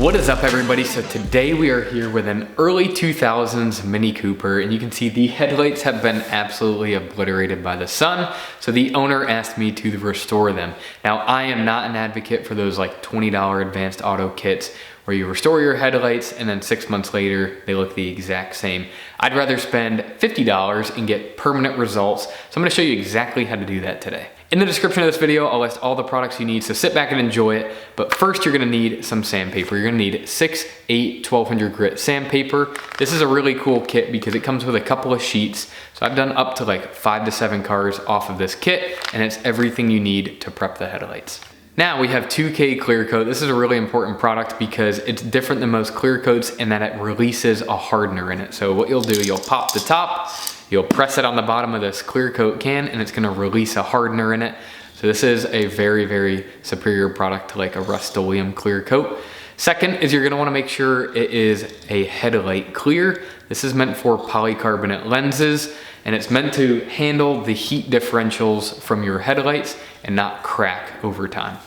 What is up, everybody? So today we are here with an early 2000s Mini Cooper, and you can see the headlights have been absolutely obliterated by the sun. So the owner asked me to restore them. Now, I am not an advocate for those like $20 advanced auto kits where you restore your headlights and then 6 months later they look the exact same. I'd rather spend $50 and get permanent results. So I'm gonna show you exactly how to do that today. In the description of this video, I'll list all the products you need, so sit back and enjoy it. But first, you're gonna need some sandpaper. You're gonna need 6, 8, 1200 grit sandpaper. This is a really cool kit because it comes with a couple of sheets. So I've done up to like 5 to 7 cars off of this kit, and it's everything you need to prep the headlights. Now we have 2K clear coat. This is a really important product because it's different than most clear coats in that it releases a hardener in it. So what you'll do, you'll pop the top, you'll press it on the bottom of this clear coat can, and it's gonna release a hardener in it. So this is a very, very superior product to like a Rust-Oleum clear coat. Second is you're gonna wanna make sure it is a headlight clear. This is meant for polycarbonate lenses, and it's meant to handle the heat differentials from your headlights and not crack over time.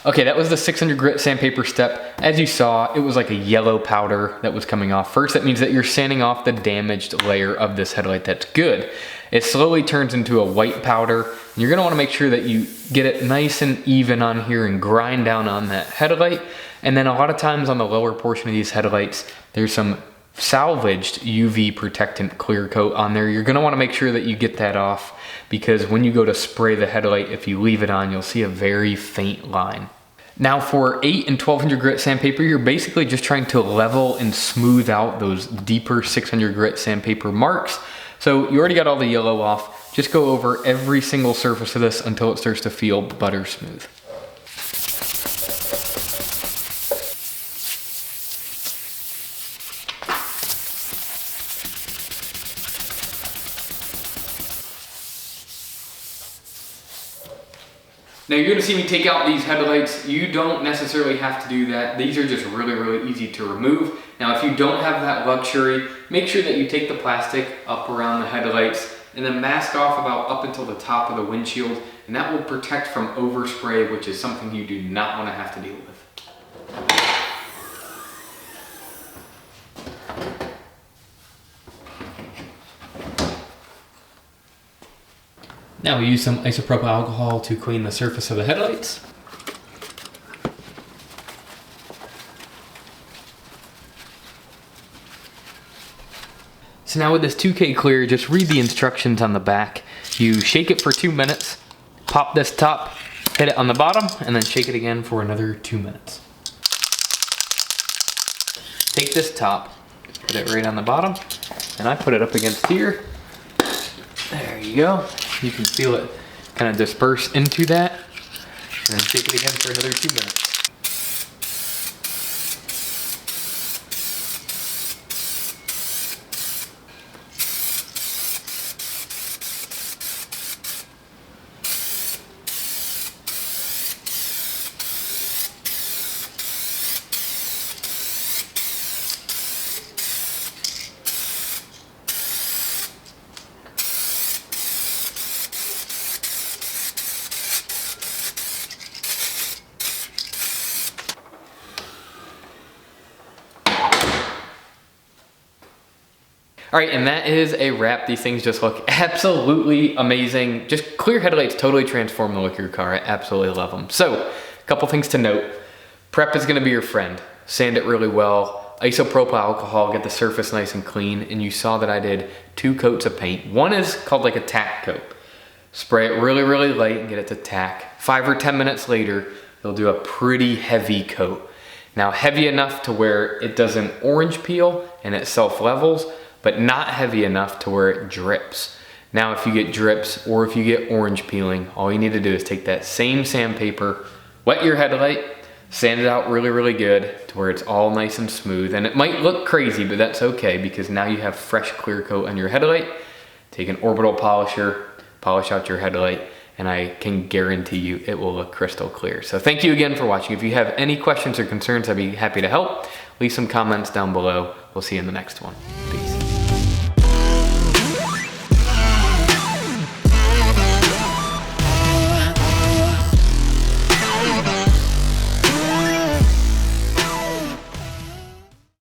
Okay, that was the 600 grit sandpaper step. As you saw, it was like a yellow powder that was coming off first. That means that you're sanding off the damaged layer of this headlight. That's good. It slowly turns into a white powder. And you're gonna wanna make sure that you get it nice and even on here and grind down on that headlight. And then a lot of times on the lower portion of these headlights, there's some salvaged UV protectant clear coat on there. You're gonna wanna make sure that you get that off, because when you go to spray the headlight, if you leave it on, you'll see a very faint line. Now for 8 and 1200 grit sandpaper, you're basically just trying to level and smooth out those deeper 600 grit sandpaper marks. So you already got all the yellow off. Just go over every single surface of this until it starts to feel butter smooth. Now you're gonna see me take out these headlights. You don't necessarily have to do that. These are just really, really easy to remove. Now, if you don't have that luxury, make sure that you take the plastic up around the headlights and then mask off about up until the top of the windshield, and that will protect from overspray, which is something you do not wanna have to deal with. Now we use some isopropyl alcohol to clean the surface of the headlights. So now with this 2K clear, just read the instructions on the back. You shake it for 2 minutes, pop this top, hit it on the bottom, and then shake it again for another 2 minutes. Take this top, put it right on the bottom, and I put it up against here. There you go. You can feel it kind of disperse into that, and then shake it again for another 2 minutes. All right, and that is a wrap. These things just look absolutely amazing. Just clear headlights totally transform the look of your car. I absolutely love them. So, a couple things to note. Prep is gonna be your friend. Sand it really well. Isopropyl alcohol, get the surface nice and clean. And you saw that I did 2 coats of paint. One is called like a tack coat. Spray it really, really light and get it to tack. 5 or 10 minutes later, you'll do a pretty heavy coat. Now, heavy enough to where it doesn't orange peel and it self-levels, but not heavy enough to where it drips. Now, if you get drips or if you get orange peeling, all you need to do is take that same sandpaper, wet your headlight, sand it out really, really good to where it's all nice and smooth. And it might look crazy, but that's okay because now you have fresh clear coat on your headlight. Take an orbital polisher, polish out your headlight, and I can guarantee you it will look crystal clear. So thank you again for watching. If you have any questions or concerns, I'd be happy to help. Leave some comments down below. We'll see you in the next one.